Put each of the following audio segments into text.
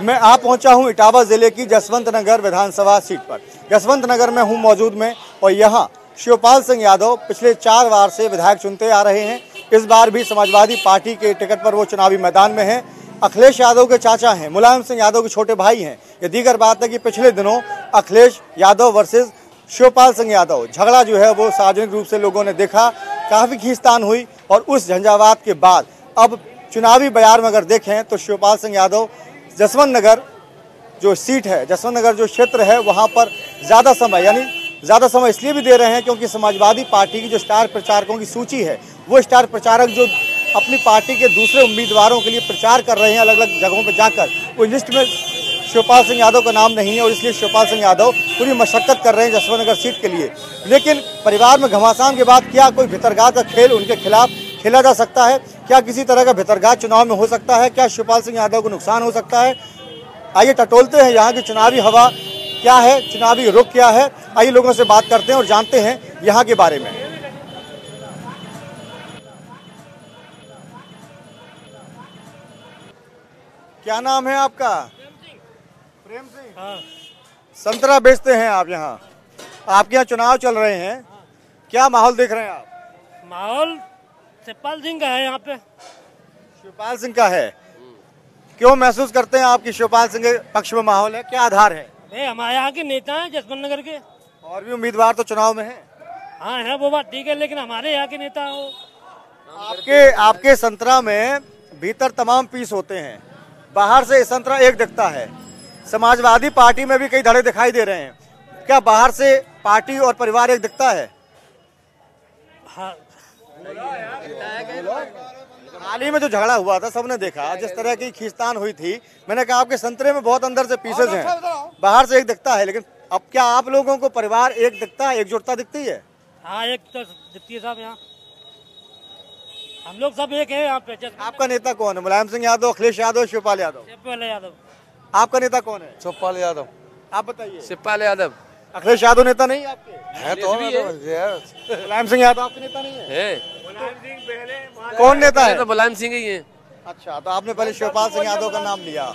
मैं आ पहुंचा हूं इटावा जिले की जसवंत नगर विधानसभा सीट पर। जसवंत नगर में हूं मौजूद में और यहां शिवपाल सिंह यादव पिछले 4 बार से विधायक चुनते आ रहे हैं। इस बार भी समाजवादी पार्टी के टिकट पर वो चुनावी मैदान में हैं। अखिलेश यादव के चाचा हैं, मुलायम सिंह यादव के छोटे भाई हैं। ये दीगर बात है कि पिछले दिनों अखिलेश यादव वर्सेस शिवपाल सिंह यादव झगड़ा जो है वो सार्वजनिक रूप से लोगों ने देखा, काफी खींचतान हुई और उस झंझावात के बाद अब चुनावी बयार में अगर देखें तो शिवपाल सिंह यादव जसवंत नगर जो सीट है, जसवंत नगर जो क्षेत्र है, वहां पर ज़्यादा समय इसलिए भी दे रहे हैं क्योंकि समाजवादी पार्टी की जो स्टार प्रचारकों की सूची है, वो स्टार प्रचारक जो अपनी पार्टी के दूसरे उम्मीदवारों के लिए प्रचार कर रहे हैं अलग अलग जगहों पर जाकर, उस लिस्ट में शिवपाल सिंह यादव का नाम नहीं है और इसलिए शिवपाल सिंह यादव पूरी मशक्कत कर रहे हैं जसवंत नगर सीट के लिए। लेकिन परिवार में घमासान के बाद क्या कोई भितरगाह का खेल उनके खिलाफ खेला जा सकता है? क्या किसी तरह का भितरगाह चुनाव में हो सकता है? क्या शिवपाल सिंह यादव को नुकसान हो सकता है? आइए टटोलते हैं यहाँ की चुनावी हवा क्या है, चुनावी रुख क्या है। आइए लोगों से बात करते हैं और जानते हैं यहाँ के बारे में। क्या नाम है आपका? प्रेम सिंह। हाँ। संतरा बेचते हैं आप यहाँ? आपके यहाँ चुनाव चल रहे हैं, क्या माहौल देख रहे हैं आप? माहौल शिवपाल सिंह का है यहाँ पे। शिवपाल सिंह का है। क्यों महसूस करते हैं आपकी शिवपाल सिंह के पक्ष में माहौल है? क्या आधार है? हमारे यहाँ के नेता हैं जसवंत नगर के। और भी उम्मीदवार तो चुनाव में हैं। हाँ है, वो बात ठीक है, लेकिन हमारे यहाँ के नेता हो। आपके संतरा में भीतर तमाम पीस होते हैं, बाहर से संतरा एक दिखता है। समाजवादी पार्टी में भी कई धड़े दिखाई दे रहे हैं, क्या बाहर से पार्टी और परिवार एक दिखता है? हाँ। हाल ही में जो झगड़ा हुआ था सबने देखा, जिस तरह की खींचतान हुई थी, मैंने कहा आपके संतरे में बहुत अंदर से पीसेज हैं, बाहर से एक दिखता है, लेकिन अब क्या आप लोगों को परिवार एक दिखता है, एकजुटता दिखती है? हाँ एक तो दिखती है साहब, यहाँ हम लोग सब एक है यहाँ पे। आपका नेता कौन है? मुलायम सिंह यादव, अखिलेश यादव, शिवपाल यादव? शिवपाल यादव। आपका नेता कौन है? शिवपाल यादव। आप बताइए। शिवपाल यादव। अखिलेश यादव नेता नहीं है आपके? है तो मुलायम सिंह यादव आपके नेता नहीं है? मुलायम सिंह पहले। कौन नेता है? तो मुलायम सिंह ही है। अच्छा, तो आपने पहले शिवपाल सिंह यादव का नाम लिया,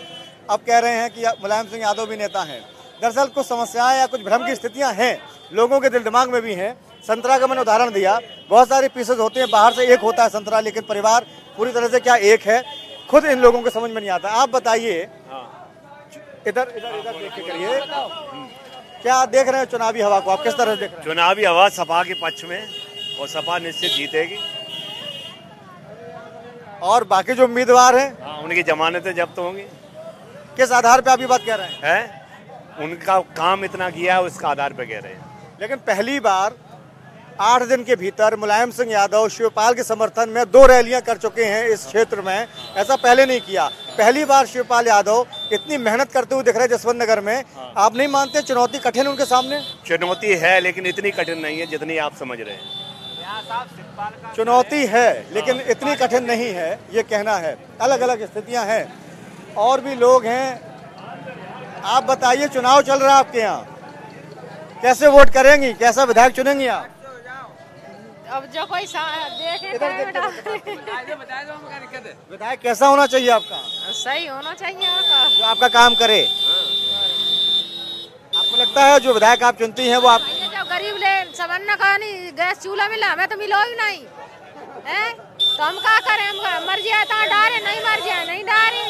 अब कह रहे हैं कि मुलायम सिंह यादव भी नेता हैं। दरअसल कुछ समस्याएं या कुछ भ्रम की स्थितियां हैं, लोगों के दिल दिमाग में भी हैं। संतरा का मैंने उदाहरण दिया, बहुत सारे पीसेस होते हैं, बाहर से एक होता है संतरा, लेकिन परिवार पूरी तरह से क्या एक है, खुद इन लोगों को समझ में नहीं आता। आप बताइए, इधर देख के करिए, क्या देख रहे हैं चुनावी हवा को? आप किस तरह देख रहे हैं? चुनावी हवा सपा के पक्ष में और सपा निश्चित जीतेगी। और बाकी जो उम्मीदवार हैं, हाँ, उनकी जमानतें जब्त होंगी। किस आधार पे आप ये बात कह रहे हैं? उनका काम इतना किया है, उसका आधार पे कह रहे हैं। लेकिन पहली बार 8 दिन के भीतर मुलायम सिंह यादव शिवपाल के समर्थन में 2 रैलियां कर चुके हैं इस क्षेत्र में, ऐसा पहले नहीं किया। पहली बार शिवपाल यादव इतनी मेहनत करते हुए दिख रहे हैं जसवंत नगर में। आप नहीं मानते चुनौती कठिन उनके सामने? चुनौती है, लेकिन इतनी कठिन नहीं है जितनी आप समझ रहे हैं। चुनौती है लेकिन इतनी कठिन नहीं है, ये कहना है। अलग अलग स्थितियां हैं और भी लोग हैं। आप बताइए, चुनाव चल रहा है आपके यहाँ, कैसे वोट करेंगी, कैसा विधायक चुनेंगी आप? अब जो कोई देखे विधायक कैसा होना चाहिए आपका? सही होना चाहिए आपका, जो आपका काम करे। आपको लगता है जो विधायक आप चुनती हैं वो आप? जो गरीब ले सबन का नहीं गैस चूल्हा मिला, हमें तो मिलो ही नहीं है, तो हम क्या करें? हम मर जाए तो डारे, नहीं मर जाए नहीं डारे।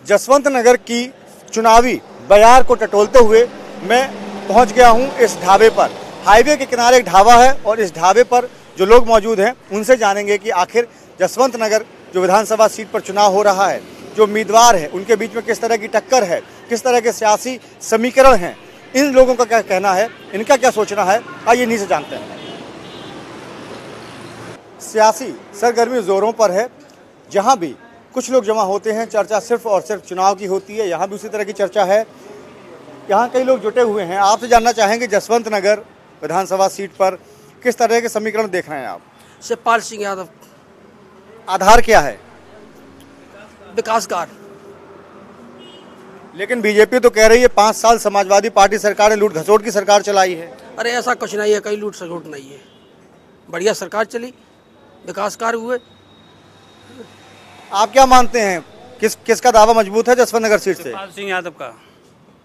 जसवंत नगर की चुनावी बयार को टटोलते हुए मैं पहुंच गया हूं इस ढाबे पर। हाईवे के किनारे एक ढाबा है और इस ढाबे पर जो लोग मौजूद हैं उनसे जानेंगे कि आखिर जसवंत नगर जो विधानसभा सीट पर चुनाव हो रहा है, जो उम्मीदवार है उनके बीच में किस तरह की टक्कर है, किस तरह के सियासी समीकरण हैं, इन लोगों का क्या कहना है, इनका क्या सोचना है, आइए इन्हीं से जानते हैं। सियासी सरगर्मी जोरों पर है, जहाँ भी कुछ लोग जमा होते हैं चर्चा सिर्फ और सिर्फ चुनाव की होती है। यहाँ भी उसी तरह की चर्चा है, यहाँ कई लोग जुटे हुए हैं। आपसे जानना चाहेंगे जसवंत नगर विधानसभा सीट पर किस तरह के समीकरण देख रहे हैं आप? शिवपाल सिंह यादव। आधार क्या है? विकास कार्य। लेकिन बीजेपी तो कह रही है 5 साल समाजवादी पार्टी सरकार ने लूट घसोट की सरकार चलाई है। अरे ऐसा कुछ नहीं है, कहीं लूट खसोट नहीं है, बढ़िया सरकार चली। विकास कार्य हुए। आप क्या मानते हैं, किसका दावा मजबूत है जसवंत नगर सीट से? शिवपाल सिंह यादव का।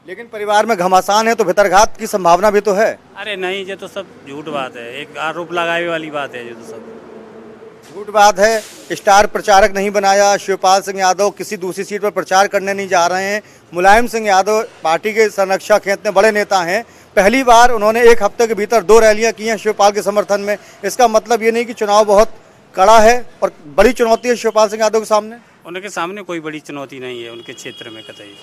लेकिन परिवार में घमासान है तो भितरघात की संभावना भी तो है। अरे नहीं, ये तो सब झूठ बात है, एक आरोप लगाए वाली बात है, ये तो सब झूठ बात है। स्टार प्रचारक नहीं बनाया, शिवपाल सिंह यादव किसी दूसरी सीट पर प्रचार करने नहीं जा रहे हैं। मुलायम सिंह यादव पार्टी के संरक्षक हैं, इतने बड़े नेता हैं, पहली बार उन्होंने एक हफ्ते के भीतर 2 रैलियां की हैं शिवपाल के समर्थन में। इसका मतलब ये नहीं कि चुनाव बहुत कड़ा है और बड़ी चुनौती है शिवपाल सिंह यादव के सामने। उनके सामने कोई बड़ी चुनौती नहीं है उनके क्षेत्र में कतई।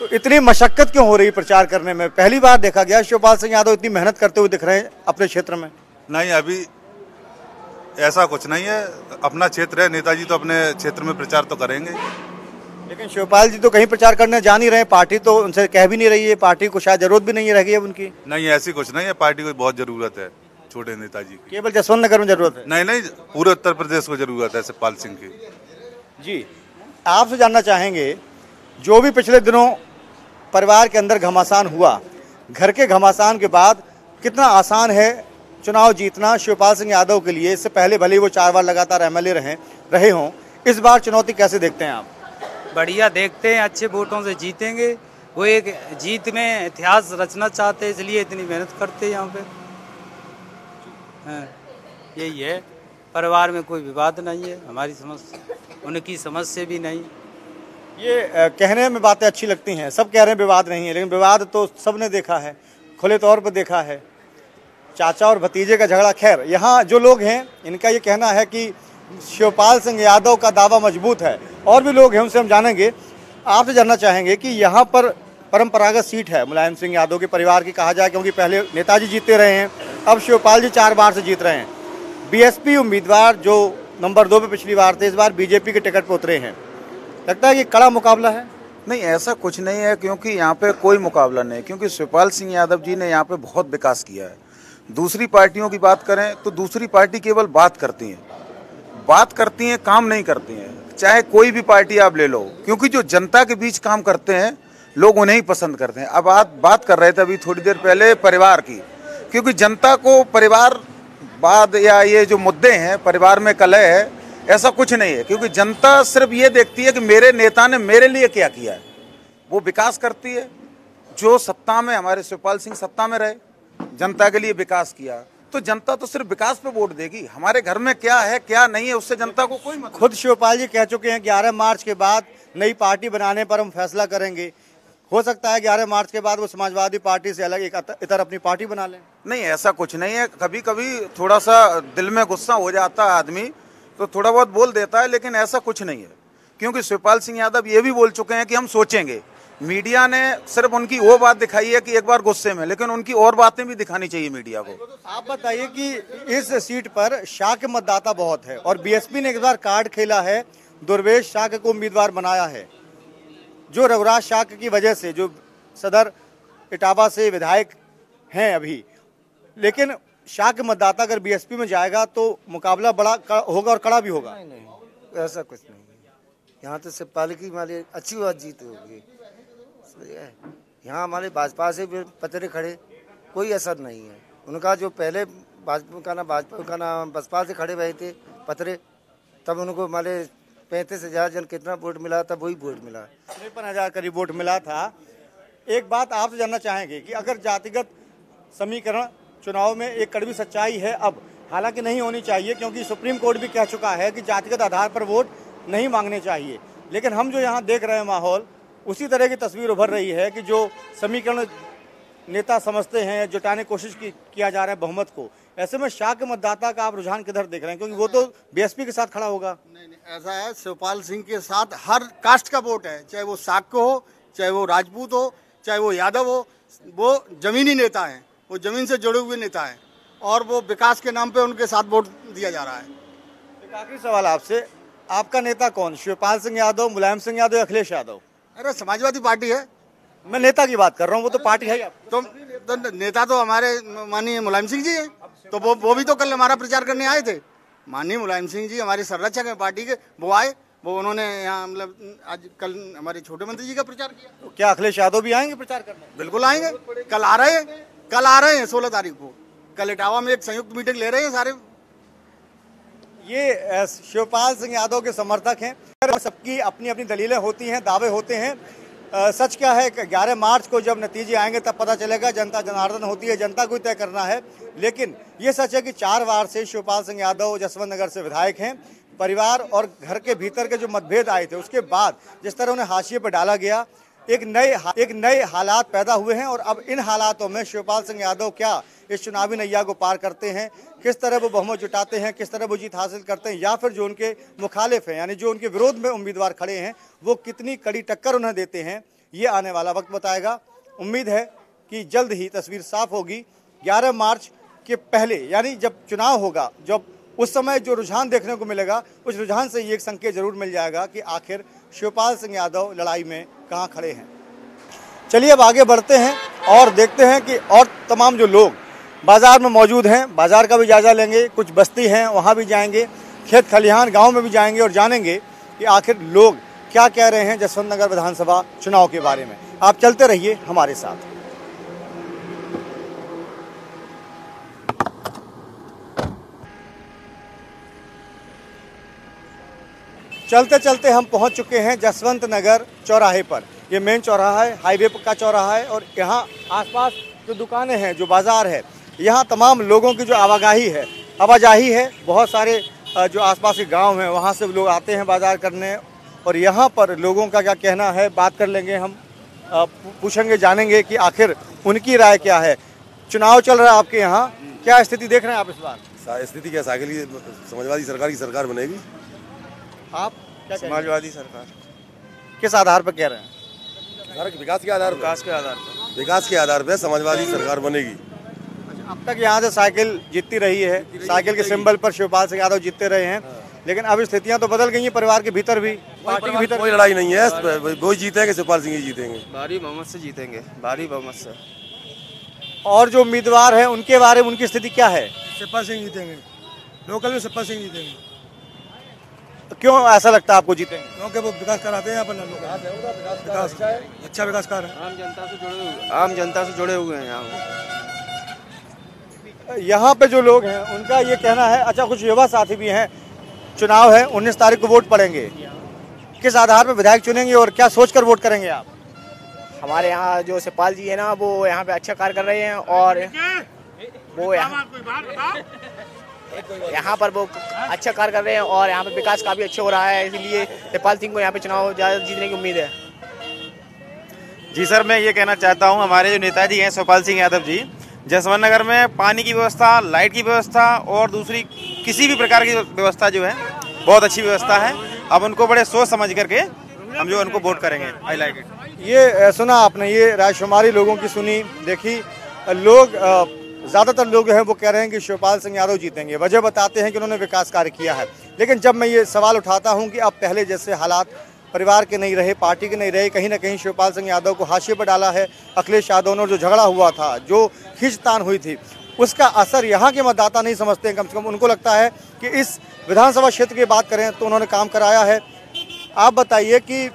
तो इतनी मशक्कत क्यों हो रही है प्रचार करने में? पहली बार देखा गया शिवपाल सिंह यादव इतनी मेहनत करते हुए दिख रहे हैं अपने क्षेत्र में। नहीं, अभी ऐसा कुछ नहीं है, अपना क्षेत्र है, नेताजी तो अपने क्षेत्र में प्रचार तो करेंगे। लेकिन शिवपाल जी तो कहीं प्रचार करने जा नहीं रहे, पार्टी तो उनसे कह भी नहीं रही है, पार्टी को शायद जरूरत भी नहीं रह गई है उनकी। नहीं, ऐसी कुछ नहीं है, पार्टी को बहुत जरूरत है छोटे नेताजी की। केवल जसवंत नगर में जरूरत है? नहीं, पूरे उत्तर प्रदेश को जरूरत है शिवपाल सिंह की। जी, आपसे जानना चाहेंगे, जो भी पिछले दिनों परिवार के अंदर घमासान हुआ, घर के घमासान के बाद कितना आसान है चुनाव जीतना शिवपाल सिंह यादव के लिए? इससे पहले भले वो 4 बार लगातार एमएलए रहे हों, इस बार चुनौती कैसे देखते हैं आप? बढ़िया देखते हैं, अच्छे वोटों से जीतेंगे। वो एक जीत में इतिहास रचना चाहते हैं, इसलिए इतनी मेहनत करते हैं यहाँ पे। हाँ, यही है, परिवार में कोई विवाद नहीं है, हमारी समस्या, उनकी समस्या भी नहीं। ये कहने में बातें अच्छी लगती हैं, सब कह रहे हैं विवाद नहीं है, लेकिन विवाद तो सबने देखा है, खुले तौर पर देखा है। चाचा और भतीजे का झगड़ा, खैर यहाँ जो लोग हैं इनका ये कहना है कि शिवपाल सिंह यादव का दावा मजबूत है। और भी लोग हैं, उनसे हम जानेंगे। आपसे जानना चाहेंगे कि यहाँ पर परंपरागत सीट है मुलायम सिंह यादव के परिवार की, कहा जाए, क्योंकि पहले नेताजी जीतते रहे हैं, अब शिवपाल जी 4 बार से जीत रहे हैं। बीएसपी उम्मीदवार जो नंबर 2 पे पिछली बार थे, इस बार बीजेपी के टिकट पर उतरे हैं। लगता है कि कड़ा मुकाबला है? नहीं, ऐसा कुछ नहीं है, क्योंकि यहाँ पे कोई मुकाबला नहीं, क्योंकि शिवपाल सिंह यादव जी ने यहाँ पे बहुत विकास किया है। दूसरी पार्टियों की बात करें तो दूसरी पार्टी केवल बात करती हैं, काम नहीं करती हैं। चाहे कोई भी पार्टी आप ले लो, क्योंकि जो जनता के बीच काम करते हैं लोग उन्हें ही पसंद करते हैं। अब आप बात कर रहे थे अभी थोड़ी देर पहले परिवार की, क्योंकि जनता को परिवारवाद या ये जो मुद्दे हैं, परिवार में कलह है, ऐसा कुछ नहीं है। क्योंकि जनता सिर्फ ये देखती है कि मेरे नेता ने मेरे लिए क्या किया है, वो विकास करती है। जो सत्ता में, हमारे शिवपाल सिंह सत्ता में रहे, जनता के लिए विकास किया, तो जनता तो सिर्फ विकास पे वोट देगी। हमारे घर में क्या है क्या नहीं है उससे जनता को कोई मतलब। खुद शिवपाल जी कह चुके हैं 11 मार्च के बाद नई पार्टी बनाने पर हम फैसला करेंगे। हो सकता है 11 मार्च के बाद वो समाजवादी पार्टी से अलग एक इतर अपनी पार्टी बना लें। नहीं, ऐसा कुछ नहीं है। कभी कभी थोड़ा सा दिल में गुस्सा हो जाता है आदमी, तो थोड़ा बहुत बोल देता है, लेकिन ऐसा कुछ नहीं है। क्योंकि शिवपाल सिंह यादव ये भी बोल चुके हैं कि हम सोचेंगे। मीडिया ने सिर्फ उनकी वो बात दिखाई है कि एक बार गुस्से में, लेकिन उनकी और बातें भी दिखानी चाहिए मीडिया को। आप बताइए कि इस सीट पर शाह के मतदाता बहुत है और बीएसपी ने इस बार कार्ड खेला है, दुर्वेश शाह को उम्मीदवार बनाया है, जो रघुराज शाह की वजह से, जो सदर इटावा से विधायक हैं अभी। लेकिन शाह के मतदाता अगर बीएसपी में जाएगा तो मुकाबला बड़ा होगा और कड़ा भी होगा। नहीं, ऐसा कुछ नहीं है। यहाँ तो शिवपाल की हमारी अच्छी बात जीत होगी। यहाँ हमारे भाजपा से भी पतरे खड़े, कोई असर नहीं है उनका। जो पहले बसपा से खड़े हुए थे पतरे, तब उनको हमारे 35,000 जन कितना वोट मिला, तब वही वोट मिला। 53,000 करीब वोट मिला था। एक बात आपसे जानना चाहेंगे कि अगर जातिगत समीकरण चुनाव में एक कड़वी सच्चाई है अब, हालांकि नहीं होनी चाहिए, क्योंकि सुप्रीम कोर्ट भी कह चुका है कि जातिगत आधार पर वोट नहीं मांगने चाहिए, लेकिन हम जो यहाँ देख रहे हैं माहौल, उसी तरह की तस्वीर उभर रही है कि जो समीकरण नेता समझते हैं, जुटाने की कोशिश किया जा रहा है बहुमत को। ऐसे में शाह के मतदाता का आप रुझान किधर देख रहे हैं, क्योंकि वो तो बीएसपी के साथ खड़ा होगा? नहीं, ऐसा है, शिवपाल सिंह के साथ हर कास्ट का वोट है, चाहे वो साक्य हो, चाहे वो राजपूत हो, चाहे वो यादव हो। वो जमीनी नेता हैं, वो जमीन से जुड़े हुए नेता हैं, और वो विकास के नाम पे उनके साथ वोट दिया जा रहा है। एक आखिरी सवाल आपसे, आपका नेता कौन, शिवपाल सिंह यादव, मुलायम सिंह यादव या अखिलेश यादव? अरे समाजवादी पार्टी है। मैं नेता की बात कर रहा हूँ, वो तो पार्टी है। तो नेता तो हमारे माननीय मुलायम सिंह जी हैं, तो वो भी तो कल हमारा प्रचार करने आए थे। माननीय मुलायम सिंह जी हमारे संरक्षक हैं पार्टी के, वो आए, वो उन्होंने यहाँ मतलब आज कल हमारे छोटे मंत्री जी का प्रचार किया। तो क्या अखिलेश यादव भी आएंगे प्रचार करने? बिल्कुल आएंगे, कल आ रहे हैं 16 तारीख को। कल इटावा में एक संयुक्त मीटिंग ले रहे हैं सारे। ये शिवपाल सिंह यादव के समर्थक हैं। सबकी अपनी अपनी दलीलें होती हैं, दावे होते हैं। सच क्या है कि 11 मार्च को जब नतीजे आएंगे तब पता चलेगा। जनता जनार्दन होती है, जनता को तय करना है। लेकिन ये सच है कि 4 बार से शिवपाल सिंह यादव जसवंत नगर से विधायक हैं। परिवार और घर के भीतर के जो मतभेद आए थे उसके बाद जिस तरह उन्हें हाशिए पर डाला गया, एक नए हालात पैदा हुए हैं। और अब इन हालातों में शिवपाल सिंह यादव क्या इस चुनावी नैया को पार करते हैं, किस तरह वो बहुमत जुटाते हैं, किस तरह वो जीत हासिल करते हैं, या फिर जो उनके मुखालिफ हैं यानी जो उनके विरोध में उम्मीदवार खड़े हैं वो कितनी कड़ी टक्कर उन्हें देते हैं, ये आने वाला वक्त बताएगा। उम्मीद है कि जल्द ही तस्वीर साफ होगी। 11 मार्च के पहले यानी जब चुनाव होगा, जब उस समय जो रुझान देखने को मिलेगा, उस रुझान से ये एक संकेत जरूर मिल जाएगा कि आखिर शिवपाल सिंह यादव लड़ाई में कहाँ खड़े हैं। चलिए अब आगे बढ़ते हैं और देखते हैं कि और तमाम जो लोग बाजार में मौजूद हैं, बाजार का भी जायजा लेंगे। कुछ बस्ती हैं वहाँ भी जाएंगे, खेत खलिहान गांव में भी जाएंगे और जानेंगे कि आखिर लोग क्या कह रहे हैं जसवंत नगर विधानसभा चुनाव के बारे में। आप चलते रहिए हमारे साथ। चलते चलते हम पहुंच चुके हैं जसवंत नगर चौराहे पर। ये मेन चौराहा है, हाईवे का चौराहा है और यहाँ आसपास जो दुकानें हैं, जो बाजार है, यहाँ तमाम लोगों की जो आवाजाही है। बहुत सारे जो आसपास के गांव हैं वहाँ से लोग आते हैं बाजार करने और यहाँ पर लोगों का क्या कहना है बात कर लेंगे हम। पूछेंगे, जानेंगे कि आखिर उनकी राय क्या है। चुनाव चल रहा है आपके यहाँ, क्या स्थिति देख रहे हैं आप इस बार? स्थिति क्या, समाजवादी सरकार की सरकार बनेगी। आप क्या समाजवादी सरकार किस आधार पर कह रहे हैं? विकास के आधार पर समाजवादी सरकार बनेगी। अब तक यहाँ से साइकिल जीतती रही है, साइकिल के सिंबल पर शिवपाल सिंह यादव जीतते रहे हैं। लेकिन अब स्थितियां तो बदल गई हैं, परिवार के भीतर भी, पार्टी के भीतर कोई लड़ाई नहीं है। वो जीतेंगे, शिवपाल सिंह ही जीतेंगे, भारी बहुमत से जीतेंगे, भारी बहुमत से। और जो उम्मीदवार हैं उनके बारे में उनकी स्थिति क्या है? शिवपाल सिंह जीतेंगे, लोकल में शिवपाल सिंह जीतेंगे। क्यों ऐसा लगता है आपको जीतेंगे? क्योंकि वो विकास कराते हैं अपन लोग, विकास अच्छा विकास कर रहे हैं। आम जनता से जुड़े हुए हैं यहाँ पे जो लोग हैं उनका ये कहना है। अच्छा, कुछ युवा साथी भी हैं। चुनाव है, 19 तारीख को वोट पड़ेंगे, किस आधार पर विधायक चुनेंगे और क्या सोचकर वोट करेंगे आप? हमारे यहाँ जो शिवपाल जी है ना, वो यहाँ पे अच्छा कार्य कर रहे हैं और वो यहाँ पर वो अच्छा कार्य कर रहे हैं और यहाँ पे विकास काफी अच्छा हो रहा है। इसलिए शिवपाल सिंह को यहाँ पे चुनाव ज्यादा जीतने की उम्मीद है। जी सर, मैं ये कहना चाहता हूँ, हमारे जो नेताजी हैं शिवपाल सिंह यादव जी, जसवंत नगर में पानी की व्यवस्था, लाइट की व्यवस्था और दूसरी किसी भी प्रकार की व्यवस्था जो है बहुत अच्छी व्यवस्था है। अब उनको बड़े सोच समझ करके हम जो उनको वोट करेंगे। I like it. ये सुना आपने, ये रायशुमारी लोगों की सुनी, देखी। लोग ज़्यादातर लोग हैं वो कह रहे हैं कि शिवपाल सिंह यादव जीतेंगे। वजह बताते हैं कि उन्होंने विकास कार्य किया है। लेकिन जब मैं ये सवाल उठाता हूँ कि अब पहले जैसे हालात परिवार के नहीं रहे, पार्टी के नहीं रहे, कहीं ना कहीं शिवपाल सिंह यादव को हाशिए पर डाला है अखिलेश यादव ने। जो झगड़ा हुआ था, जो खींचतान हुई थी, उसका असर यहाँ के मतदाता नहीं समझते हैं। कम से कम उनको लगता है कि इस विधानसभा क्षेत्र की बात करें तो उन्होंने काम कराया है। आप बताइए कि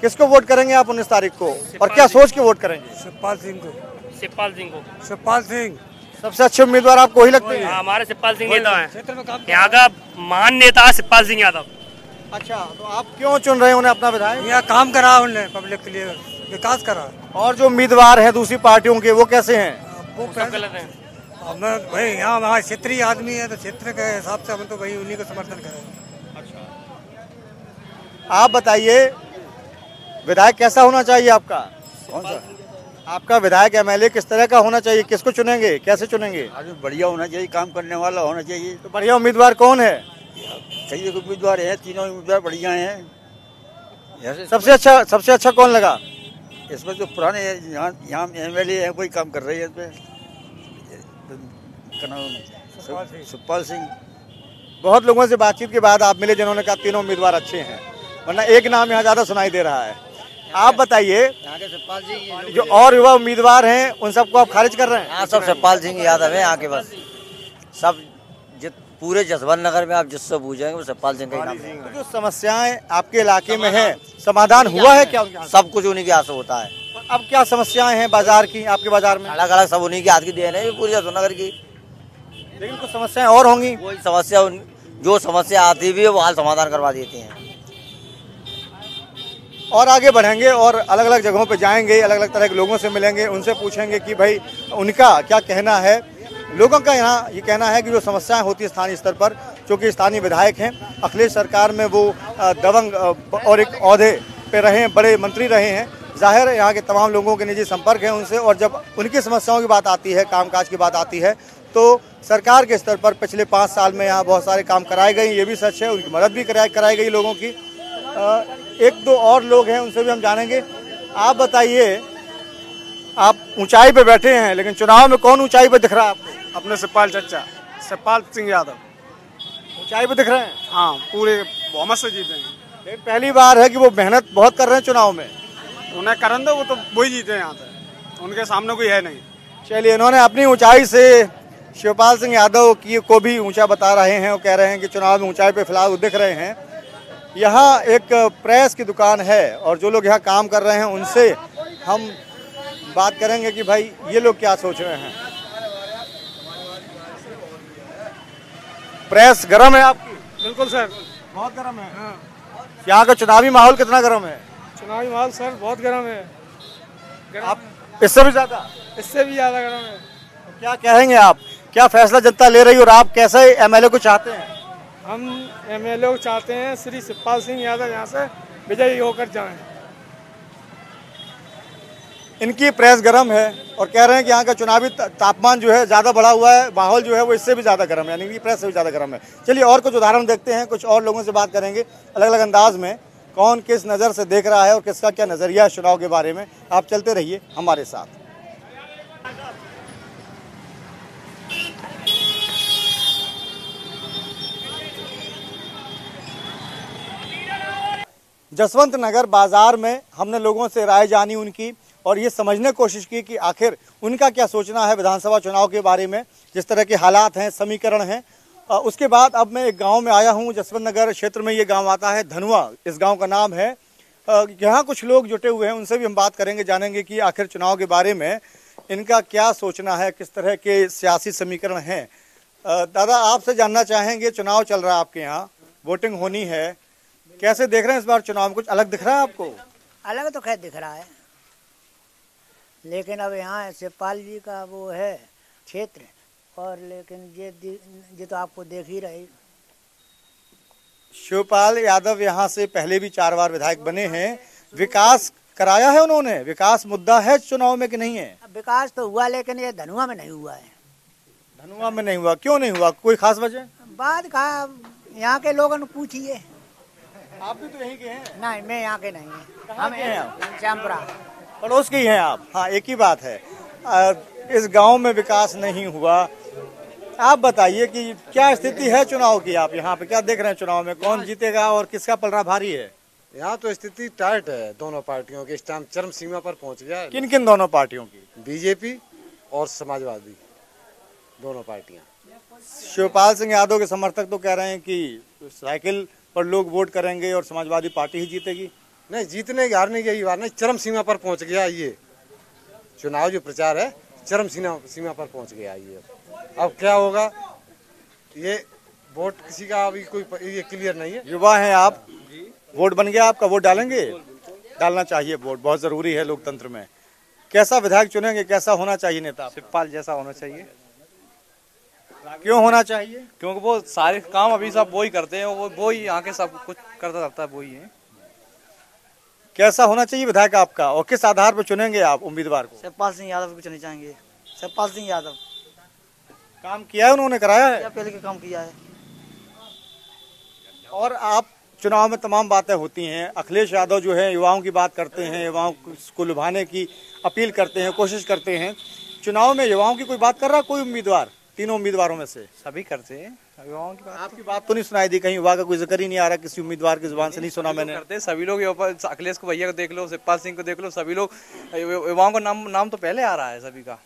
किसको वोट करेंगे आप 19 तारीख को और क्या सोच के वोट करेंगे? शिवपाल सिंह को। शिवपाल सिंह को। शिवपाल सिंह सबसे अच्छे उम्मीदवार आपको ही लगते हैं? हमारे शिवपाल सिंह नेता हैं, यहाँ का महान नेता है शिवपाल सिंह यादव। अच्छा, तो आप क्यों चुन रहे हैं उन्हें अपना विधायक? यहाँ काम करा उन्होंने, पब्लिक के लिए विकास करा। और जो उम्मीदवार हैं दूसरी पार्टियों के, वो कैसे हैं? वो गलत है। भाई यहाँ हमारे क्षेत्रीय आदमी है तो क्षेत्र के हिसाब से हम तो भाई उन्हीं को समर्थन करें। अच्छा, आप बताइए विधायक कैसा होना चाहिए आपका? कौन सा? आपका विधायक एमएलए किस तरह का होना चाहिए? किसको चुनेंगे, कैसे चुनेंगे? बढ़िया होना चाहिए, काम करने वाला होना चाहिए। तो बढ़िया उम्मीदवार कौन है? कई उम्मीदवार हैं, तीनों उम्मीदवार बढ़िया हैं। सबसे अच्छा कौन लगा इसमें? जो पुराने यहाँ एमएलए है, कोई काम कर रही है इसमें। शिवपाल सिंह। बहुत लोगों से बातचीत के बाद आप मिले जिन्होंने कहा तीनों उम्मीदवार अच्छे हैं, वरना एक नाम यहाँ ज्यादा सुनाई दे रहा है। आप बताइए, जो और युवा उम्मीदवार हैं उन सबको आप खारिज कर रहे हैं? हाँ, सब शिवपाल सिंह यादव है यहाँ के, बस सब पूरे जसवंत नगर में आप जिससे पूछेंगे वो शिवपाल सिंह का ही नाम है। तो जो समस्याएं आपके इलाके में है, समाधान हुआ है क्या? सब कुछ उन्हीं के हाथ से होता है। अब क्या समस्याएं हैं बाजार की, आपके बाजार में? अलग अलग सब उन्हीं के हाथ की देन है पूरी जसवंत नगर की। लेकिन कुछ समस्याएं और होंगी। कोई समस्या जो समस्या आती भी है वो हाल समाधान करवा देते हैं। और आगे बढ़ेंगे और अलग अलग जगहों पे जाएंगे, अलग अलग तरह के लोगों से मिलेंगे, उनसे पूछेंगे कि भाई उनका क्या कहना है। लोगों का यहाँ ये कहना है कि जो समस्याएं होती है स्थानीय स्तर पर, चूँकि स्थानीय विधायक हैं, अखिलेश सरकार में वो दबंग और एक ओहदे पे रहे हैं, बड़े मंत्री रहे हैं, जाहिर है यहाँ के तमाम लोगों के निजी संपर्क हैं उनसे, और जब उनकी समस्याओं की बात आती है, कामकाज की बात आती है, तो सरकार के स्तर पर पिछले 5 साल में यहाँ बहुत सारे काम कराए गए, ये भी सच है, उनकी मदद भी कराई गई लोगों की। एक दो और लोग हैं, उनसे भी हम जानेंगे। आप बताइए, आप ऊंचाई पे बैठे हैं, लेकिन चुनाव में कौन ऊंचाई पे दिख रहा है आपको? अपने शिवपाल चचा, शिवपाल सिंह यादव ऊंचाई पे दिख रहे हैं। हाँ, पूरे बहुमत से जीतेंगे। लेकिन पहली बार है कि वो मेहनत बहुत कर रहे हैं चुनाव में। उन्हें करन दो, वो तो वही जीते यहाँ से, उनके सामने कोई है नहीं। चलिए, इन्होंने अपनी ऊंचाई से शिवपाल सिंह यादव की को भी ऊंचा बता रहे हैं और कह रहे हैं कि चुनाव में ऊंचाई पे फिलहाल वो दिख रहे हैं। यहाँ एक प्रेस की दुकान है और जो लोग यहाँ काम कर रहे हैं उनसे हम बात करेंगे कि भाई ये लोग क्या सोच रहे हैं। प्रेस गर्म है आपकी? बिल्कुल सर, बहुत गर्म है। हाँ। यहाँ का चुनावी माहौल कितना गर्म है? चुनावी माहौल सर बहुत गर्म है। आप इससे भी ज्यादा? इससे भी ज्यादा गर्म है। तो क्या कहेंगे आप, क्या फैसला जनता ले रही है और आप कैसे एमएलए को चाहते हैं? हम एमएलए को चाहते हैं श्री शिवपाल सिंह यादव यहाँ से विजयी होकर जाएं। इनकी प्रेस गर्म है और कह रहे हैं कि यहाँ का चुनावी तापमान जो है ज़्यादा बढ़ा हुआ है, माहौल जो है वो इससे भी ज़्यादा गर्म है, यानी कि प्रेस से भी ज़्यादा गर्म है। चलिए और कुछ उदाहरण देखते हैं, कुछ और लोगों से बात करेंगे अलग अलग अंदाज में, कौन किस नज़र से देख रहा है और किसका क्या नज़रिया है चुनाव के बारे में। आप चलते रहिए हमारे साथ। जसवंत नगर बाजार में हमने लोगों से राय जानी उनकी और ये समझने की कोशिश की कि आखिर उनका क्या सोचना है विधानसभा चुनाव के बारे में, जिस तरह के हालात हैं, समीकरण हैं। उसके बाद अब मैं एक गांव में आया हूं, जसवंत नगर क्षेत्र में ये गांव आता है, धनुआ इस गांव का नाम है। यहाँ कुछ लोग जुटे हुए हैं, उनसे भी हम बात करेंगे, जानेंगे कि आखिर चुनाव के बारे में इनका क्या सोचना है, किस तरह के सियासी समीकरण हैं। दादा, आपसे जानना चाहेंगे, चुनाव चल रहा है आपके यहाँ, वोटिंग होनी है, कैसे देख रहे हैं इस बार चुनाव में? कुछ अलग दिख रहा है आपको? अलग तो खैर दिख रहा है, लेकिन अब यहाँ शिवपाल जी का वो है क्षेत्र, और लेकिन ये तो आपको देख ही रहे। शिवपाल यादव यहाँ से पहले भी 4 बार विधायक बने हैं, विकास कराया है उन्होंने, विकास मुद्दा है चुनाव में कि नहीं है? विकास तो हुआ, लेकिन ये धनुआ में नहीं हुआ है। धनुआ में नहीं हुआ, क्यों नहीं हुआ, कोई खास वजह? बात कहा, यहाँ के लोगों ने पूछिए। आप भी तो यहीं के हैं? नहीं, मैं यहाँ के नहीं है, हम श्यामपुरा पड़ोस के ही हैं आप। हाँ, एक ही बात है, इस गांव में विकास नहीं हुआ। आप बताइए कि क्या स्थिति है चुनाव की, आप यहाँ पे क्या देख रहे हैं चुनाव में, कौन जीतेगा और किसका पलड़ा भारी है? यहाँ तो स्थिति टाइट है, दोनों पार्टियों की इस टाइम चरम सीमा पर पहुँच गया है। किन किन दोनों पार्टियों की? बीजेपी और समाजवादी, दोनों पार्टियाँ। शिवपाल सिंह यादव के समर्थक तो कह रहे हैं कि साइकिल पर लोग वोट करेंगे और समाजवादी पार्टी ही जीतेगी। नहीं, जीतने की हारने की यही बात नहीं, चरम सीमा पर पहुंच गया ये चुनाव, जो प्रचार है चरम सीमा पर पहुंच गया ये। अब क्या होगा, ये वोट किसी का अभी कोई ये क्लियर नहीं है। युवा हैं आप, वोट बन गया आपका, वोट डालेंगे? डालना चाहिए, वोट बहुत जरूरी है लोकतंत्र में। कैसा विधायक चुनेंगे, कैसा होना चाहिए नेता? शिवपाल जैसा होना चाहिए। क्यों होना चाहिए? क्योंकि वो सारे काम अभी सब वो ही करते हैं, वो ही यहाँ के सब कुछ करता रहता है, वो ही है। कैसा होना चाहिए विधायक आपका और किस आधार पर चुनेंगे आप उम्मीदवार को? शिवपाल सिंह यादव को चुनना चाहेंगे। शिवपाल सिंह यादव काम किया है, उन्होंने कराया है, पहले के काम किया है। और आप चुनाव में तमाम बातें होती हैं, अखिलेश यादव जो है युवाओं की बात करते हैं, युवाओं को लुभाने की अपील करते हैं, कोशिश करते हैं। चुनाव में युवाओं की कोई बात कर रहा है कोई उम्मीदवार? तीनों उम्मीदवारों में से सभी करते हैं युवाओं की बात। आपकी बात तो नहीं सुनाई दी, कहीं युवा का कोई जिक्र ही नहीं आ रहा, किसी उम्मीदवार की जुबान से नहीं सुना मैंने। करते सभी लोग, अखिलेश को भैया को देख लो, शिवपाल सिंह को देख लो, सभी लोग युवाओं का नाम तो पहले आ रहा है सभी का।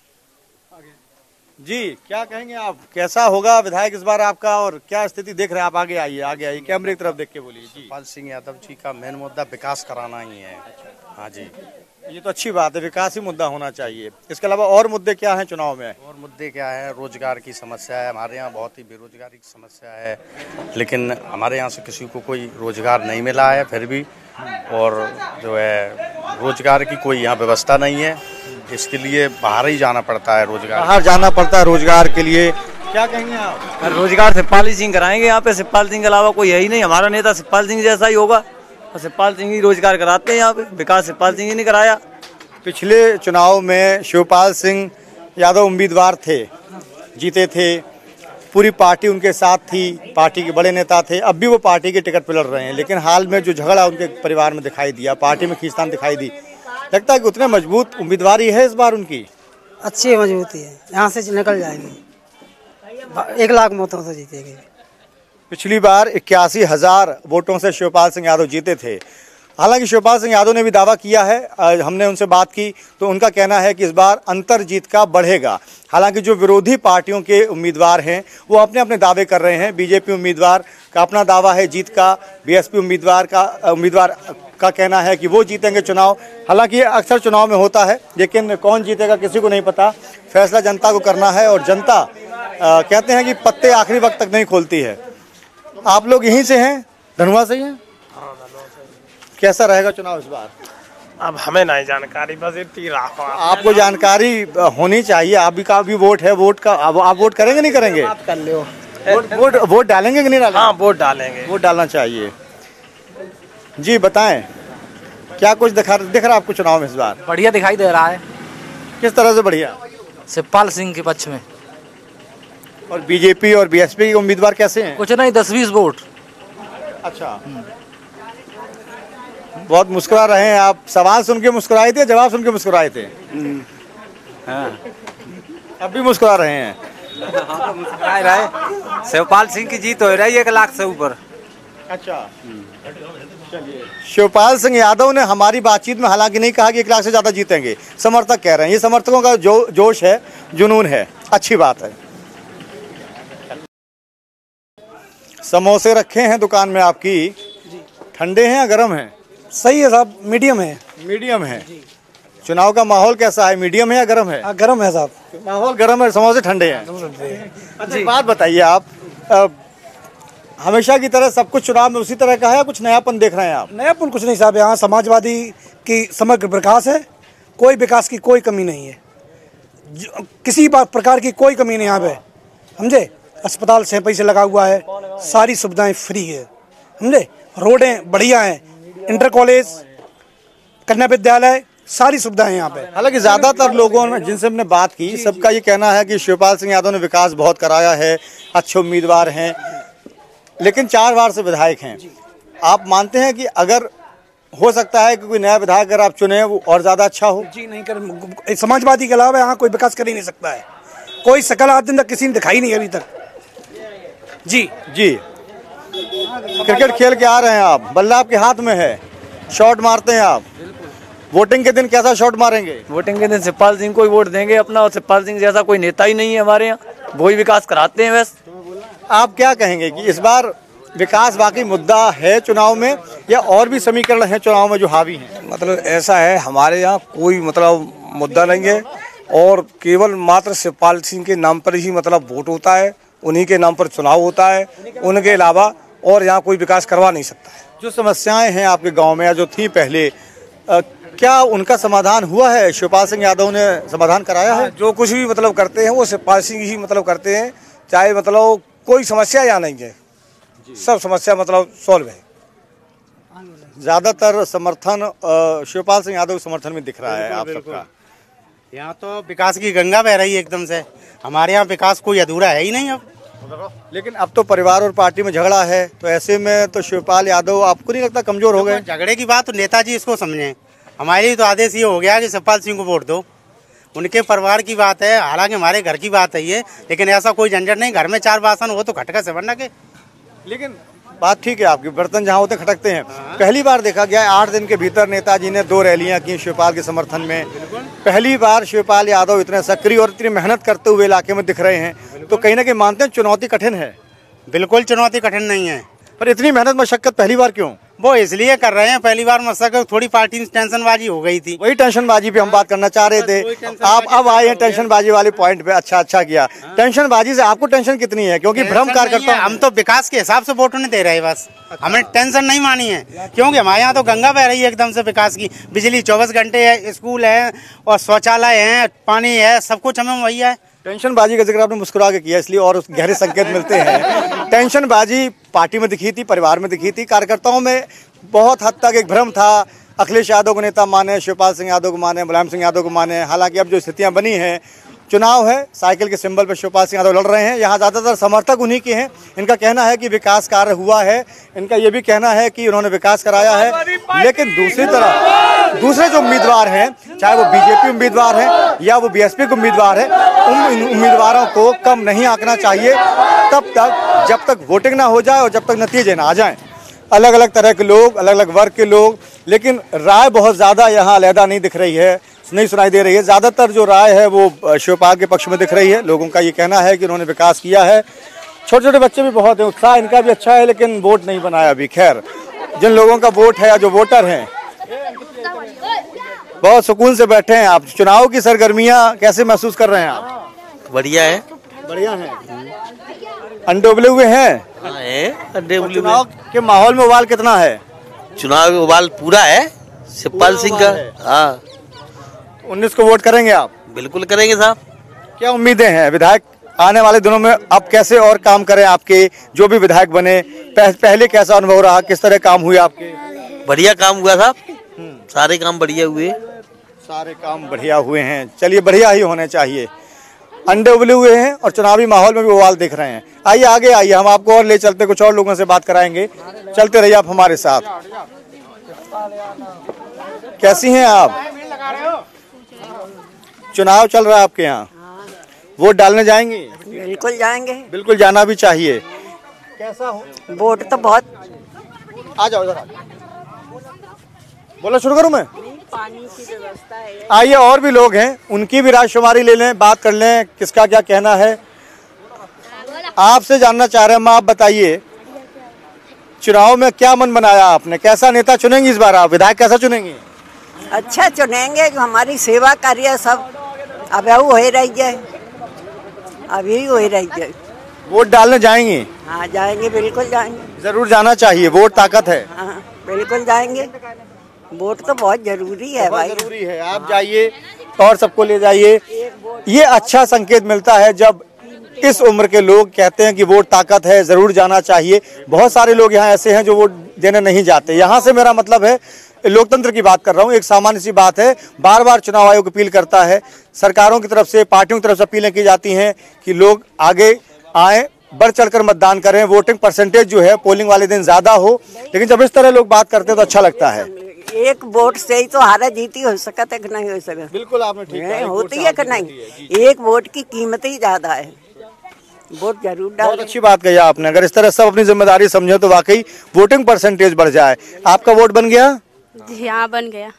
जी, क्या कहेंगे आप, कैसा होगा विधायक इस बार आपका और क्या स्थिति देख रहे हैं आप? आगे आइए, कैमरे की तरफ देख के बोलिए। शिवपाल सिंह यादव जी का मेन मुद्दा विकास कराना ही है। हाँ जी, ये तो अच्छी बात है, विकास ही मुद्दा होना चाहिए। इसके अलावा और मुद्दे क्या हैं चुनाव में? और मुद्दे क्या है, रोजगार की समस्या है, हमारे यहाँ बहुत ही बेरोजगारी की समस्या है, लेकिन हमारे यहाँ से किसी को कोई रोजगार नहीं मिला है फिर भी, और जो है रोजगार की कोई यहाँ व्यवस्था नहीं है, इसके लिए बाहर ही जाना पड़ता है, बाहर जाना पड़ता है रोजगार के लिए। क्या कहेंगे आप? रोजगार शिवपाल सिंह कराएंगे यहाँ पे, शिवपाल सिंह के अलावा कोई है ही नहीं। हमारा नेता शिवपाल सिंह जैसा ही होगा और शिवपाल सिंह ही रोजगार कराते हैं यहाँ पे, विकास शिवपाल सिंह ही नहीं कराया। पिछले चुनाव में शिवपाल सिंह यादव उम्मीदवार थे, जीते थे, पूरी पार्टी उनके साथ थी, पार्टी के बड़े नेता थे, अब भी वो पार्टी के टिकट पे लड़ रहे हैं। लेकिन हाल में जो झगड़ा उनके परिवार में दिखाई दिया, पार्टी में खींचतान दिखाई दी, लगता है कि उतने मजबूत उम्मीदवारी है इस बार उनकी? अच्छी मजबूती है, यहाँ से निकल जाएंगे, 1 लाख मतों से जीतेंगे। पिछली बार 81,000 वोटों से शिवपाल सिंह यादव जीते थे। हालांकि शिवपाल सिंह यादव ने भी दावा किया है, हमने उनसे बात की तो उनका कहना है कि इस बार अंतर जीत का बढ़ेगा। हालांकि जो विरोधी पार्टियों के उम्मीदवार हैं वो अपने अपने दावे कर रहे हैं। बीजेपी उम्मीदवार का अपना दावा है जीत का, बीएसपी उम्मीदवार का कहना है कि वो जीतेंगे चुनाव। हालांकि ये अक्सर चुनाव में होता है, लेकिन कौन जीतेगा किसी को नहीं पता, फैसला जनता को करना है। और जनता कहते हैं कि पत्ते आखिरी वक्त तक नहीं खोलती है। आप लोग यहीं से हैं, धनुआ से ही हैं? कैसा रहेगा चुनाव इस बार? अब हमें नहीं जानकारी, बस इतनी राखो। आपको जानकारी होनी चाहिए, आप भी वोट है, वोट का आप वोट करेंगे नहीं करेंगे? बात कर लो। वोट डालेंगे कि नहीं डालेंगे? हाँ, वोट डालेंगे। वोट डालना चाहिए। जी बताएं, क्या कुछ दिख रहा है आपको चुनाव में इस बार? बढ़िया दिखाई दे रहा है। किस तरह से बढ़िया? शिवपाल सिंह के पक्ष में। और बीजेपी और बीएसपी के उम्मीदवार कैसे हैं? कुछ नहीं, 10-20 वोट। अच्छा, बहुत मुस्कुरा रहे हैं आप। सवाल सुन के मुस्कुराए थे, जवाब सुन के मुस्कुराए थे? हाँ, अब भी मुस्कुरा रहे हैं। मुस्कुरा रहे। शिवपाल सिंह की जीत हो रही है 1 लाख से ऊपर। अच्छा, चलिए। शिवपाल सिंह यादव ने हमारी बातचीत में हालांकि नहीं कहा कि 1 लाख से ज्यादा जीतेंगे, समर्थक कह रहे हैं। ये समर्थकों का जोश है, जुनून है, अच्छी बात है। समोसे रखे हैं दुकान में आपकी, ठंडे हैं या गर्म हैं? सही है साहब, मीडियम है। मीडियम है। चुनाव का माहौल कैसा है, मीडियम है या गर्म है? गर्म है साहब, माहौल गर्म है, समोसे ठंडे हैं। अच्छा, बात बताइए आप, हमेशा की तरह सब कुछ चुनाव में उसी तरह का है या कुछ नयापन देख रहे हैं आप? नयापन कुछ नहीं साहब, यहाँ समाजवादी की समग्र विकास है, कोई विकास की कोई कमी नहीं है, किसी प्रकार की कोई कमी नहीं यहाँ पे, समझे। अस्पताल से पैसे लगा हुआ है, सारी सुविधाएं फ्री है, समझे। रोडें बढ़िया हैं, इंटर कॉलेज, कन्या विद्यालय, सारी सुविधाएं यहाँ पे। हालांकि ज्यादातर लोगों ने जिनसे हमने बात की, सबका ये कहना है कि शिवपाल सिंह यादव ने विकास बहुत कराया है, अच्छे उम्मीदवार हैं, लेकिन 4 बार से विधायक हैं। आप मानते हैं कि अगर हो सकता है कि कोई नया विधायक अगर आप चुने वो और ज्यादा अच्छा हो? जी नहीं कर, समाजवादी के अलावा यहाँ कोई विकास कर ही नहीं सकता है। कोई शकल आज दिन तक किसी ने दिखाई नहीं अभी तक। जी जी, क्रिकेट खेल के आ रहे हैं आप, बल्ला आपके हाथ में है, शॉट मारते हैं आप। वोटिंग के दिन कैसा शॉट मारेंगे? वोटिंग के दिन शिवपाल सिंह को ही वोट देंगे अपना, और शिवपाल सिंह जैसा कोई नेता ही नहीं है हमारे यहाँ, वो ही विकास कराते हैं बस। आप क्या कहेंगे कि इस बार विकास वाकई मुद्दा है चुनाव में, या और भी समीकरण है चुनाव में जो हावी हैं? मतलब ऐसा है, हमारे यहाँ कोई मतलब मुद्दा नहीं है, और केवल मात्र शिवपाल सिंह के नाम पर ही मतलब वोट होता है, उन्हीं के नाम पर चुनाव होता है, उनके अलावा और यहाँ कोई विकास करवा नहीं सकता है। जो समस्याएं हैं आपके गांव में या जो थी पहले, क्या उनका समाधान हुआ है? शिवपाल सिंह यादव ने समाधान कराया है? जो कुछ भी मतलब करते हैं वो शिवपाल सिंह ही मतलब करते हैं, चाहे मतलब कोई समस्या या नहीं है, सब समस्या मतलब सॉल्व है। ज्यादातर समर्थन शिवपाल सिंह यादव के समर्थन में दिख रहा है आप सबका। यहाँ तो विकास की गंगा बह रही है एकदम से, हमारे यहाँ विकास कोई अधूरा है ही नहीं अब। लेकिन अब तो परिवार और पार्टी में झगड़ा है, तो ऐसे में तो शिवपाल यादव आपको नहीं लगता कमजोर हो गए? झगड़े की बात तो नेताजी इसको समझे, हमारे लिए तो आदेश ये हो गया कि शिवपाल सिंह को वोट दो, उनके परिवार की बात है, हालांकि हमारे घर की बात है ये, लेकिन ऐसा कोई झंझट नहीं। घर में 4 बासन हो तो खटका से बनना के। लेकिन बात ठीक है आपकी, बर्तन जहाँ होते खटकते हैं। पहली बार देखा गया 8 दिन के भीतर नेताजी ने 2 रैलियां की शिवपाल के समर्थन में। पहली बार शिवपाल यादव इतने सक्रिय और इतनी मेहनत करते हुए इलाके में दिख रहे हैं, तो कहीं ना कहीं मानते हैं चुनौती कठिन है। बिल्कुल चुनौती कठिन नहीं है, पर इतनी मेहनत मशक्कत पहली बार क्यों? वो इसलिए कर रहे हैं, पहली बार मसला थोड़ी पार्टी में टेंशनबाजी हो गई थी। वही टेंशनबाजी पे हम बात करना चाह रहे थे, आप अब आए हैं टेंशनबाजी वाले पॉइंट पे। अच्छा किया। टेंशनबाजी से आपको टेंशन कितनी है? क्योंकि भ्रम कार्यकर्ता, हम तो विकास के हिसाब से वोट नहीं दे रहे, बस हमने टेंशन नहीं मानी है, क्योंकि हमारे यहाँ तो गंगा बह रही है एकदम से विकास की। बिजली 24 घंटे है, स्कूल है और शौचालय है, पानी है, सब कुछ हमें मुहैया है। टेंशनबाजी का जिक्र आपने मुस्कुरा के किया, इसलिए और गहरे संकेत मिलते हैं। टेंशनबाजी पार्टी में दिखी थी, परिवार में दिखी थी, कार्यकर्ताओं में बहुत हद तक एक भ्रम था। अखिलेश यादव को नेता माने, शिवपाल सिंह यादव को माने, मुलायम सिंह यादव को माने। हालांकि अब जो स्थितियां बनी हैं, चुनाव है, साइकिल के सिंबल पर शिवपाल सिंह यादव लड़ रहे हैं। यहाँ ज़्यादातर समर्थक उन्हीं के हैं। इनका कहना है कि विकास कार्य हुआ है, इनका ये भी कहना है कि उन्होंने विकास कराया है। लेकिन दूसरी तरफ दूसरे जो उम्मीदवार हैं, चाहे वो बीजेपी उम्मीदवार हैं या वो बीएसपी के उम्मीदवार हैं, उन उम्मीदवारों को कम नहीं आंकना चाहिए तब तक जब तक वोटिंग ना हो जाए और जब तक नतीजे ना आ जाएं। अलग अलग तरह के लोग, अलग अलग वर्ग के लोग, लेकिन राय बहुत ज़्यादा यहाँ अलहदा नहीं दिख रही है, नहीं सुनाई दे रही है। ज़्यादातर जो राय है वो शिवपाल के पक्ष में दिख रही है। लोगों का ये कहना है कि उन्होंने विकास किया है। छोटे छोटे बच्चे भी बहुत हैं, उत्साह इनका भी अच्छा है, लेकिन वोट नहीं बनाया अभी। खैर, जिन लोगों का वोट है या जो वोटर हैं, बहुत सुकून से बैठे हैं। आप चुनाव की सरगर्मियाँ कैसे महसूस कर रहे हैं आप? बढ़िया है, बढ़िया है। अंडे उबले हुए हैं? हाँ है, अंडे उबले हुए। चुनाव के माहौल में उबाल कितना है? चुनाव में उबाल पूरा है शिवपाल सिंह का। हाँ, 19 को वोट करेंगे आप? बिल्कुल करेंगे साहब। क्या उम्मीदें हैं विधायक आने वाले दिनों में? अब कैसे और काम करें आपके जो भी विधायक बने? पहले कैसा अनुभव रहा, किस तरह काम हुए आपके? बढ़िया काम हुआ साहब, सारे काम बढ़िया हुए। सारे काम बढ़िया हुए हैं, चलिए बढ़िया ही होने चाहिए। अंडे उबले हुए हैं और चुनावी माहौल में भी उबाल दिख रहे हैं। आइए आगे आइए, हम आपको और ले चलते, कुछ और लोगों से बात कराएंगे। चलते रहिए आप हमारे साथ। कैसी हैं आप? चुनाव चल रहा है आपके यहाँ, वोट डालने जाएंगे? बिल्कुल जाएंगे, बिल्कुल जाना भी चाहिए। कैसा हो? वोट तो बहुत। आ जाओ इधर, बोलो शुरू करूं मैं? पानी की व्यवस्था है। आइए, और भी लोग हैं, उनकी भी रायशुमारी ले लें, बात कर लें किसका क्या कहना है। आपसे जानना चाह रहे हैं, आप बताइए चुनाव में क्या मन बनाया आपने? कैसा नेता चुनेंगे इस बार आप? विधायक कैसा चुनेंगे? अच्छा चुनेंगे, हमारी सेवा कार्य सब अब हो रही है, अभी हो रही है। वोट डालने जाएंगे? हाँ जाएंगे, बिल्कुल जाएंगे। जरूर जाना चाहिए, वोट ताकत है। हाँ बिल्कुल जाएंगे, वोट तो बहुत जरूरी है भाई। जरूरी है, आप जाइए और सबको ले जाइए। ये अच्छा संकेत मिलता है जब इस उम्र के लोग कहते हैं कि वोट ताकत है, जरूर जाना चाहिए। बहुत सारे लोग यहाँ ऐसे हैं जो वोट देने नहीं जाते। यहाँ से मेरा मतलब है, लोकतंत्र की बात कर रहा हूँ, एक सामान्य सी बात है। बार बार चुनाव आयोग अपील करता है, सरकारों की तरफ से, पार्टियों की तरफ से अपीलें की जाती हैं कि लोग आगे आए, बढ़ चढ़कर मतदान करें, वोटिंग परसेंटेज जो है पोलिंग वाले दिन ज्यादा हो। लेकिन जब इस तरह लोग बात करते हैं तो अच्छा लगता है। एक वोट से ही तो हारा जीती हो सकता है कि नहीं हो सकता? बिल्कुल आपने ठीक कहा, होती है कि नहीं? एक वोट की कीमत ही ज्यादा है, वोट जरूर डाल। बहुत अच्छी बात कही आपने। अगर इस तरह सब अपनी जिम्मेदारी समझे तो वाकई वोटिंग परसेंटेज बढ़ जाए। आपका वोट बन गया? जी हाँ, बन गया।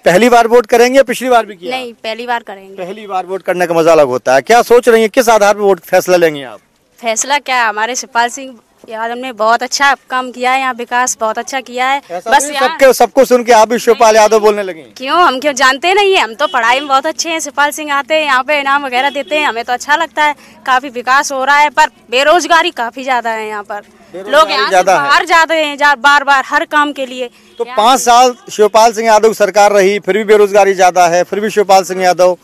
पहली बार वोट करेंगे या पिछली बार भी किया? नहीं, पहली बार करेंगे। पहली बार वोट करने का मजा अलग होता है। क्या सोच रही है, किस आधार पर वोट फैसला लेंगे आप? फैसला क्या, हमारे शिवपाल सिंह यादव ने बहुत अच्छा काम किया है, यहाँ विकास बहुत अच्छा किया है। बस सबको सुन के आप भी शिवपाल यादव बोलने लगे? क्यों, हम क्यों जानते नहीं है? हम तो पढ़ाई में बहुत अच्छे हैं। शिवपाल सिंह आते हैं यहाँ पे, इनाम वगैरह देते हैं, हमें तो अच्छा लगता है। काफी विकास हो रहा है, पर बेरोजगारी काफी ज्यादा है यहाँ पर। लोग यहाँ से बाहर जाते हैं बार बार हर काम के लिए। तो 5 साल शिवपाल सिंह यादव की सरकार रही, फिर भी बेरोजगारी ज्यादा है, फिर भी शिवपाल सिंह यादव।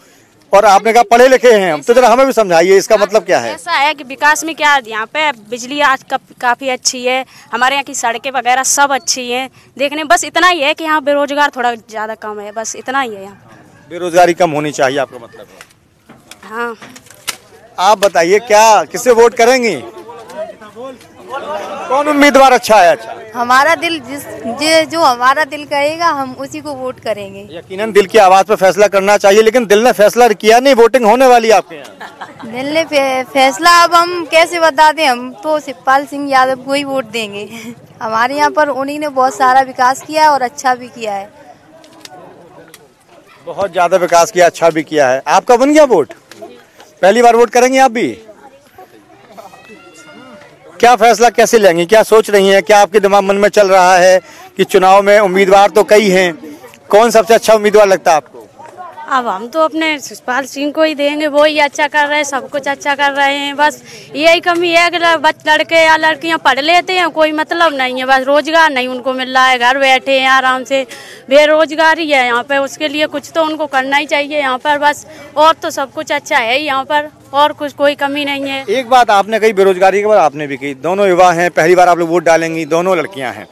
और आपने कहा पढ़े लिखे हैं हम, तो जरा हमें भी समझाइए इसका मतलब क्या है? ऐसा है कि विकास में क्या, यहाँ पे बिजली आज काफी अच्छी है, हमारे यहाँ की सड़कें वगैरह सब अच्छी हैं देखने। बस इतना ही है कि यहाँ बेरोजगार थोड़ा ज्यादा कम है, बस इतना ही है। यहाँ बेरोजगारी कम होनी चाहिए, आपका मतलब है? हाँ। आप बताइए क्या, किसे वोट करेंगी? कौन उम्मीदवार अच्छा है? अच्छा, हमारा दिल जो हमारा दिल कहेगा हम उसी को वोट करेंगे। यकीनन दिल की आवाज पर फैसला करना चाहिए, लेकिन दिल ने फैसला किया नहीं, वोटिंग होने वाली है आपके यहाँ। दिल ने फैसला, अब हम कैसे बता दें? हम तो शिवपाल सिंह यादव को ही वोट देंगे। हमारे यहाँ पर उन्हीं ने बहुत सारा विकास किया है और अच्छा भी किया है, बहुत ज्यादा विकास किया, अच्छा भी किया है। आपका बन गया वोट? पहली बार वोट करेंगे आप भी? क्या फैसला कैसे लेंगी, क्या सोच रही हैं, क्या आपके दिमाग मन में चल रहा है कि चुनाव में उम्मीदवार तो कई हैं, कौन सबसे अच्छा उम्मीदवार लगता है आपको? अब हम तो अपने शिवपाल सिंह को ही देंगे, वो ही अच्छा कर रहे हैं, सब कुछ अच्छा कर रहे हैं। बस यही कमी है कि लड़के या लड़कियां पढ़ लेते हैं, कोई मतलब नहीं है, बस रोजगार नहीं उनको मिल रहा है, घर बैठे हैं आराम से, बेरोजगारी है यहाँ पे। उसके लिए कुछ तो उनको करना ही चाहिए यहाँ पर बस, और तो सब कुछ अच्छा है यहाँ पर, और कुछ कोई कमी नहीं है। एक बात आपने कही बेरोजगारी के बाद, आपने भी कही, दोनों युवा हैं, पहली बार आप लोग वोट डालेंगी, दोनों लड़कियां हैं।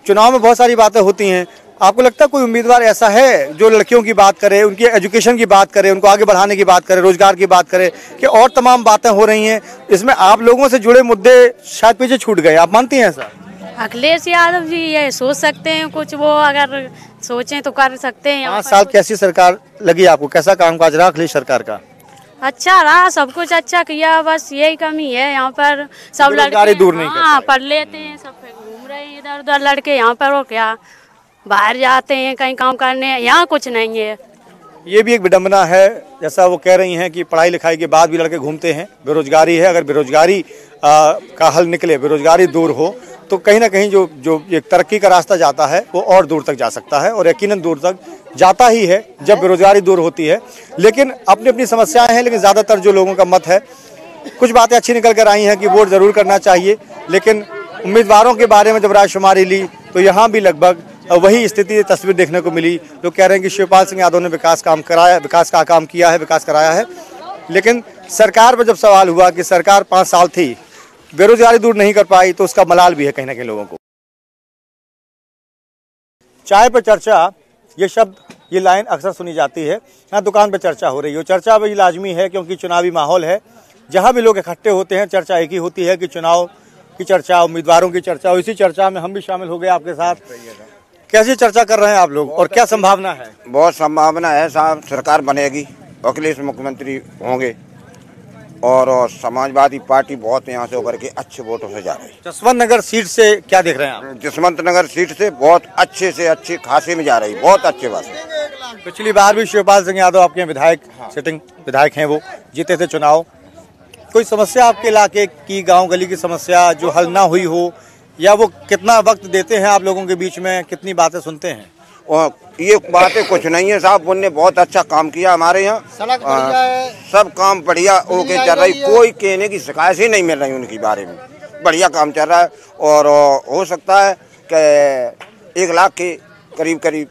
चुनाव में बहुत सारी बातें होती हैं, आपको लगता है कोई उम्मीदवार ऐसा है जो लड़कियों की बात करे, उनकी एजुकेशन की बात करे, उनको आगे बढ़ाने की बात करे, रोजगार की बात करे, कि और तमाम बातें हो रही हैं, इसमें आप लोगों से जुड़े मुद्दे शायद पीछे छूट गए, आप मानती हैं ऐसा? अखिलेश यादव जी ये सोच सकते हैं कुछ, वो अगर सोचें तो कर सकते हैं। 5 साल कैसी सरकार लगी आपको, कैसा कामकाज रहा अखिलेश सरकार का? अच्छा रहा, सब कुछ अच्छा किया, बस यही कमी है यहाँ पर। सब लड़के दूर नहीं हाँ पढ़ लेते हैं, सब घूम रहे हैं इधर उधर लड़के यहाँ पर, और क्या बाहर जाते हैं कहीं काम करने, यहाँ कुछ नहीं है। ये भी एक विडंबना है, जैसा वो कह रही हैं कि पढ़ाई लिखाई के बाद भी लड़के घूमते हैं, बेरोजगारी है। अगर बेरोजगारी का हल निकले, बेरोजगारी दूर हो, तो कहीं ना कहीं जो एक तरक्की का रास्ता जाता है वो और दूर तक जा सकता है, और यकीनन दूर तक जाता ही है जब बेरोजगारी दूर होती है। लेकिन अपनी अपनी समस्याएं हैं, लेकिन ज़्यादातर जो लोगों का मत है, कुछ बातें अच्छी निकल कर आई हैं कि वोट ज़रूर करना चाहिए, लेकिन उम्मीदवारों के बारे में जब रायशुमारी ली तो यहाँ भी लगभग वही स्थिति तस्वीर देखने को मिली। लोग कह रहे हैं कि शिवपाल सिंह यादव ने विकास काम कराया, विकास का काम किया है, विकास कराया है, लेकिन सरकार पर जब सवाल हुआ कि सरकार 5 साल थी, बेरोजगारी दूर नहीं कर पाई, तो उसका मलाल भी है कहीं ना कहीं लोगों को। चाय पर चर्चा, ये शब्द, ये लाइन अक्सर सुनी जाती है। यहाँ दुकान पर चर्चा हो रही है, चर्चा भी लाजमी है क्योंकि चुनावी माहौल है। जहाँ भी लोग इकट्ठे होते हैं चर्चा एक ही होती है कि चुनाव की चर्चा, उम्मीदवारों की चर्चा। इसी चर्चा में हम भी शामिल हो गए आपके साथ। कैसी चर्चा कर रहे हैं आप लोग और क्या संभावना है? बहुत संभावना है साहब, सरकार बनेगी, अखिलेश मुख्यमंत्री होंगे, और समाजवादी पार्टी बहुत यहाँ से होकर के अच्छे वोटों से जा रही है। जसवंत नगर सीट से क्या देख रहे हैं आप? जसवंत नगर सीट से बहुत अच्छे से अच्छे खासे में जा रही है, बहुत अच्छे बात है। पिछली बार भी शिवपाल सिंह यादव आपके विधायक, सिटिंग विधायक हैं, वो जीते थे चुनाव। कोई समस्या आपके इलाके की, गांव गली की समस्या जो हल ना हुई हो, या वो कितना वक्त देते हैं आप लोगों के बीच में, कितनी बातें सुनते हैं? और ये बातें कुछ नहीं है साहब, उनने बहुत अच्छा काम किया हमारे यहाँ, सब काम बढ़िया ओके चल रही, कोई कहने की शिकायत ही नहीं मिल रही उनके बारे में, बढ़िया काम चल रहा है। और हो सकता है कि 1 लाख के करीब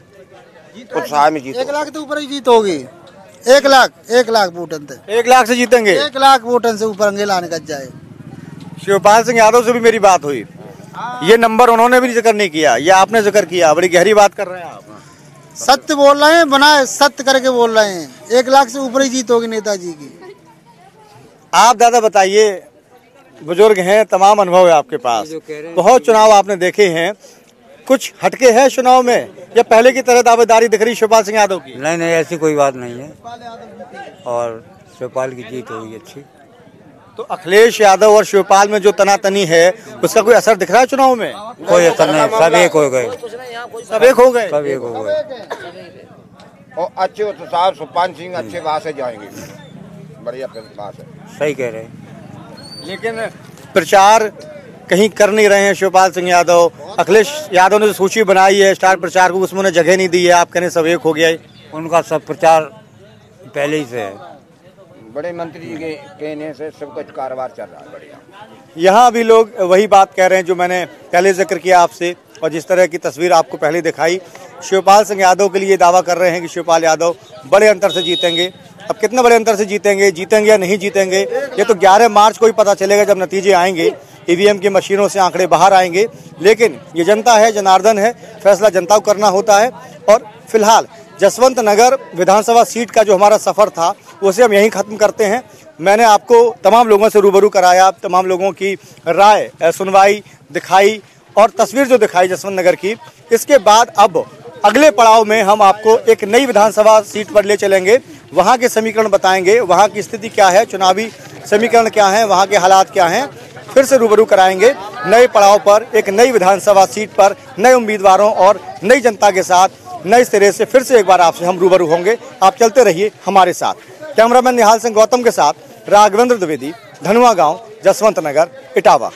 उत्साह में जीत, 1 लाख तो ऊपर ही जीत होगी। 1 लाख वोटन थे, 1 लाख से जीतेंगे, 1 लाख वोटन से ऊपर अंगेला निकल जाए। शिवपाल सिंह यादव से भी मेरी बात हुई, ये नंबर उन्होंने भी जिक्र नहीं किया, ये आपने जिक्र किया, बड़ी गहरी बात कर रहे हैं आप। सत्य बोल रहे हैं, बनाए सत्य करके बोल रहे हैं, 1 लाख से ऊपर ही जीत होगी नेताजी की। आप दादा बताइए, बुजुर्ग हैं, तमाम अनुभव है आपके पास, बहुत चुनाव आपने देखे हैं, कुछ हटके है चुनाव में या पहले की तरह दावेदारी दिख रही शिवपाल सिंह यादव की? नहीं, ऐसी कोई बात नहीं है, और शिवपाल की जीत होगी अच्छी। तो अखिलेश यादव और शिवपाल में जो तनातनी है, उसका कोई असर दिख रहा है चुनाव में? कोई असर नहीं, सब एक हो गए, सब एक हो गए, सब एक हो गए। और अच्छे साहब शिवपाल सिंह अच्छे बात से जाएंगे, बढ़िया बात है, सही कह रहे हैं। लेकिन प्रचार कहीं कर नहीं रहे हैं शिवपाल सिंह यादव। अखिलेश यादव ने जो सूची बनाई है स्टार प्रचार को, उसमें उन्हें जगह नहीं दी है, आप कहने सब एक हो गया है। उनका सब प्रचार पहले ही से है, बड़े मंत्री जी के कहने से सब कुछ कारोबार चल रहा है बढ़िया। यहाँ भी लोग वही बात कह रहे हैं जो मैंने पहले जिक्र किया आपसे, और जिस तरह की तस्वीर आपको पहले दिखाई। शिवपाल सिंह यादव के लिए दावा कर रहे हैं कि शिवपाल यादव बड़े अंतर से जीतेंगे। अब कितने बड़े अंतर से जीतेंगे या नहीं जीतेंगे, ये तो 11 मार्च को ही पता चलेगा जब नतीजे आएंगे, ईवीएम की मशीनों से आंकड़े बाहर आएंगे। लेकिन ये जनता है, जनार्दन है, फैसला जनता को करना होता है। और फिलहाल जसवंत नगर विधानसभा सीट का जो हमारा सफ़र था उसे हम यहीं ख़त्म करते हैं। मैंने आपको तमाम लोगों से रूबरू कराया, तमाम लोगों की राय सुनवाई, दिखाई और तस्वीर जो दिखाई जसवंत नगर की। इसके बाद अब अगले पड़ाव में हम आपको एक नई विधानसभा सीट पर ले चलेंगे, वहाँ के समीकरण बताएंगे, वहाँ की स्थिति क्या है, चुनावी समीकरण क्या है, वहाँ के हालात क्या हैं, फिर से रूबरू कराएंगे नए पड़ाव पर, एक नई विधानसभा सीट पर, नए उम्मीदवारों और नई जनता के साथ नए सिरे से फिर से एक बार आपसे हम रूबरू होंगे। आप चलते रहिए हमारे साथ। कैमरामैन निहाल सिंह गौतम के साथ राघवेंद्र द्विवेदी, धनुआ गांव, जसवंत नगर, इटावा।